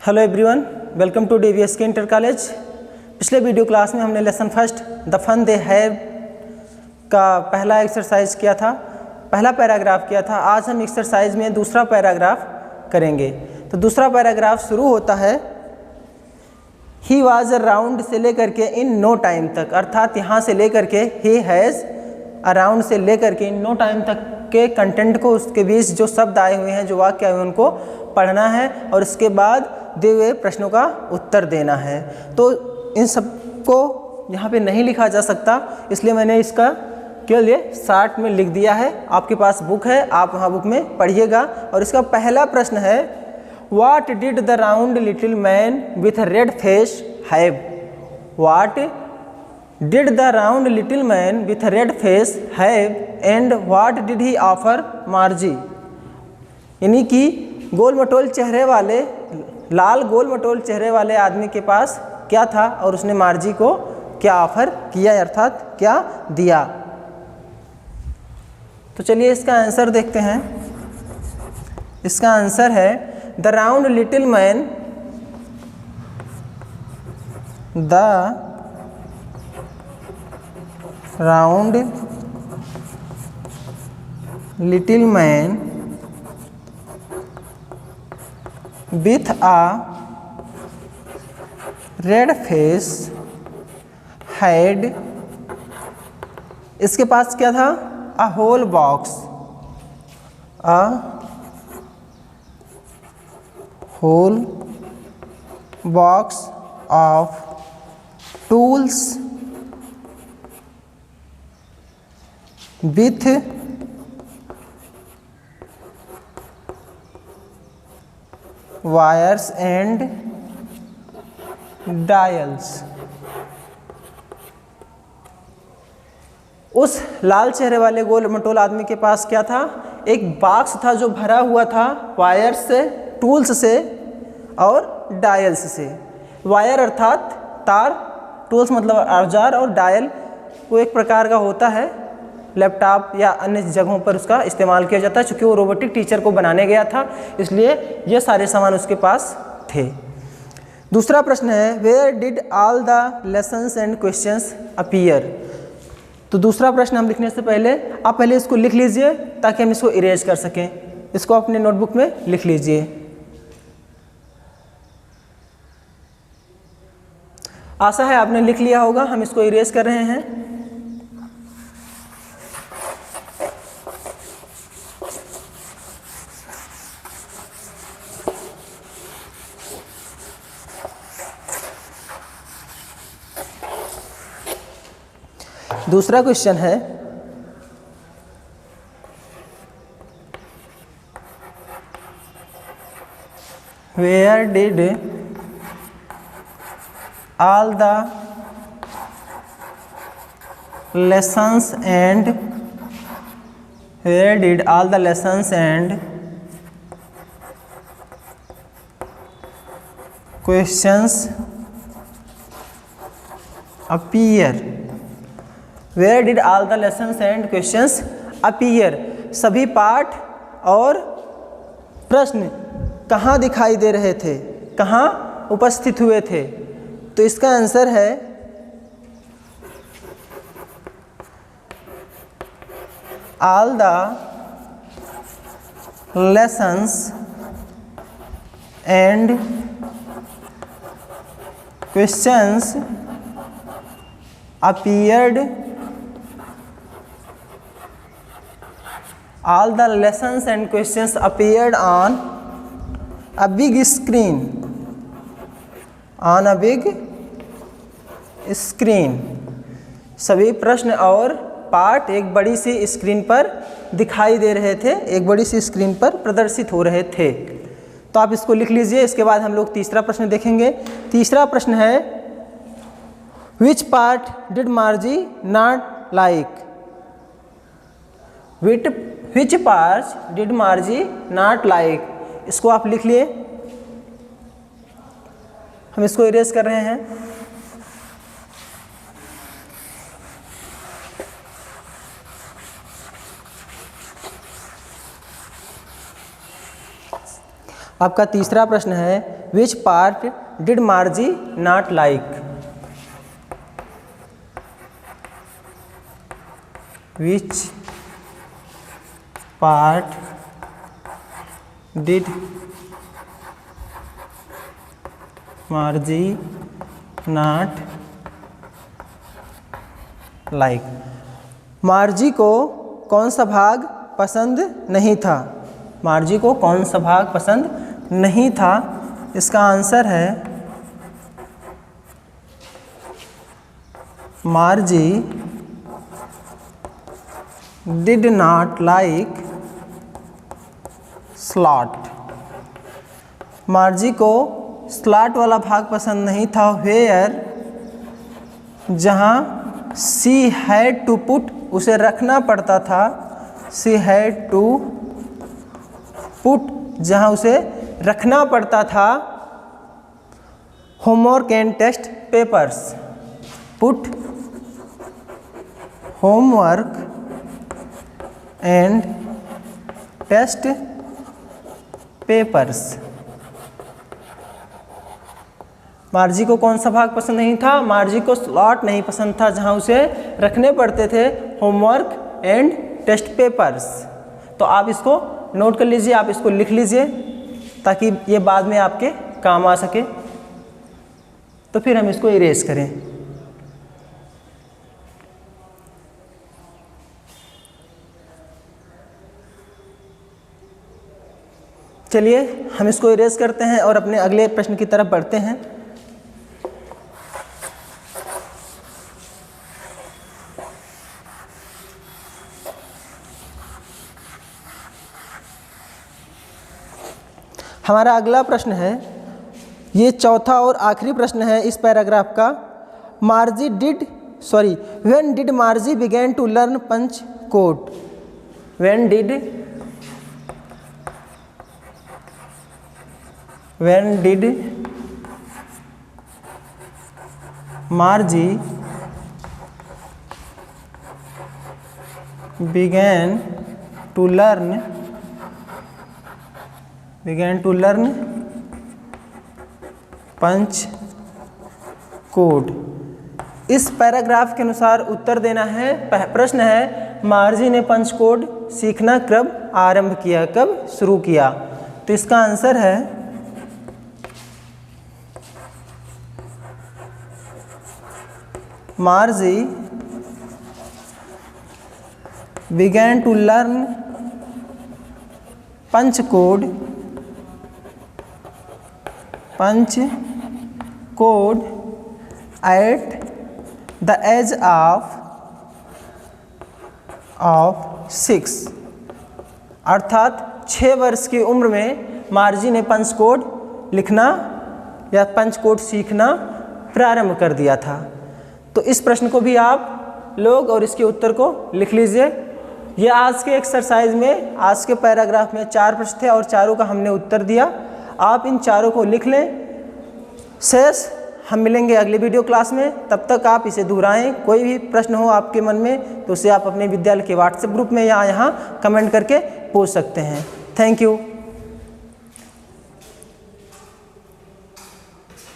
Hello everyone, welcome to DVSK inter college. पिछले video class में हमने lesson first the fun they have का पहला एक्सरसाइज किया था, पहला पैराग्राफ किया था। आज हम एक्सरसाइज में दूसरा पैराग्राफ करेंगे। तो दूसरा पैराग्राफ शुरू होता है ही वाज अराउंड से लेकर के इन नो टाइम तक, अर्थात यहाँ से लेकर के ही हैज़ अराउंड से लेकर के इन नो टाइम तक के कंटेंट को, उसके बीच जो शब्द आए हुए हैं, जो वाक्य आए हुए हैं, उनको पढ़ना है और उसके बाद दिए हुए प्रश्नों का उत्तर देना है। तो इन सब को यहाँ पे नहीं लिखा जा सकता, इसलिए मैंने इसका केवल ये शार्ट में लिख दिया है। आपके पास बुक है, आप वहाँ बुक में पढ़िएगा। और इसका पहला प्रश्न है what did the round little man with red face have. What did the round little man with red face have and what did he offer मार्जी। यानी कि गोल मटोल चेहरे वाले, लाल गोल मटोल चेहरे वाले आदमी के पास क्या था और उसने मार्जी को क्या ऑफर किया, अर्थात क्या दिया। तो चलिए इसका आंसर देखते हैं। इसका आंसर है the round little man, the round little man with a red face had, इसके पास क्या था, a whole box, a whole box of tools with wires and dials। उस लाल चेहरे वाले गोल मटोल आदमी के पास क्या था, एक बॉक्स था जो भरा हुआ था वायर्स से, टूल्स से और डायल्स से। वायर अर्थात तार, टूल्स मतलब औजार, और डायल वो एक प्रकार का होता है, लैपटॉप या अन्य जगहों पर उसका इस्तेमाल किया जाता है। चूँकि वो रोबोटिक टीचर को बनाने गया था, इसलिए ये सारे सामान उसके पास थे। दूसरा प्रश्न है where did all the lessons and questions appear. तो दूसरा प्रश्न हम लिखने से पहले आप पहले इसको लिख लीजिए ताकि हम इसको इरेज कर सकें। इसको अपने नोटबुक में लिख लीजिए। आशा है आपने लिख लिया होगा। हम इसको इरेज कर रहे हैं। दूसरा क्वेश्चन है where did all the lessons and, where did all the lessons and questions appear. Where did all the lessons and questions appear. सभी पाठ और प्रश्न कहाँ दिखाई दे रहे थे, कहाँ उपस्थित हुए थे। तो इसका आंसर है all the lessons and questions appeared, all the lessons and questions appeared on a big screen, on a big screen। सभी प्रश्न और पाठ एक बड़ी सी स्क्रीन पर दिखाई दे रहे थे, एक बड़ी सी स्क्रीन पर प्रदर्शित हो रहे थे। तो आप इसको लिख लीजिए। इसके बाद हम लोग तीसरा प्रश्न देखेंगे। तीसरा प्रश्न है which part did मार्जी not like. Which part did मार्जी not like. इसको आप लिख लिए। हम इसको इरेज कर रहे हैं। आपका तीसरा प्रश्न है which part did मार्जी not like? Which part did मार्जी not like? मार्जी को कौन सा भाग पसंद नहीं था? मार्जी को कौन सा भाग पसंद नहीं था? इसका आंसर है मार्जी डिड नॉट लाइक स्लॉट। मार्जी को स्लॉट वाला भाग पसंद नहीं था, वेयर जहाँ सी हैड टू पुट, उसे रखना पड़ता था, सी हैड टू पुट, जहाँ उसे रखना पड़ता था, homework and test papers, put homework and test papers. Margie को कौन सा भाग पसंद नहीं था? मार्जी को स्लॉट नहीं पसंद था, जहां उसे रखने पड़ते थे होमवर्क एंड टेस्ट पेपर्स। तो आप इसको नोट कर लीजिए, आप इसको लिख लीजिए ताकि ये बाद में आपके काम आ सके। तो फिर हम इसको इरेज करें। चलिए हम इसको इरेज करते हैं और अपने अगले प्रश्न की तरफ बढ़ते हैं। हमारा अगला प्रश्न है, ये चौथा और आखिरी प्रश्न है इस पैराग्राफ का। When did Margie begin to learn punch code? When did Margie began to learn punch code? इस पैराग्राफ के अनुसार उत्तर देना है। प्रश्न है, मार्जी ने पंच कोड सीखना कब आरंभ किया, कब शुरू किया? तो इसका आंसर है Margie began to learn punch code at the age of 6, अर्थात 6 वर्ष की उम्र में मार्जी ने पंच कोड लिखना या पंच कोड सीखना प्रारंभ कर दिया था। तो इस प्रश्न को भी आप लोग और इसके उत्तर को लिख लीजिए। ये आज के एक्सरसाइज में, आज के पैराग्राफ में 4 प्रश्न थे और चारों का हमने उत्तर दिया। आप इन चारों को लिख लें। शेष हम मिलेंगे अगले वीडियो क्लास में। तब तक आप इसे दोहराएं। कोई भी प्रश्न हो आपके मन में तो उसे आप अपने विद्यालय के व्हाट्सएप ग्रुप में या यहाँ कमेंट करके पूछ सकते हैं। Thank you.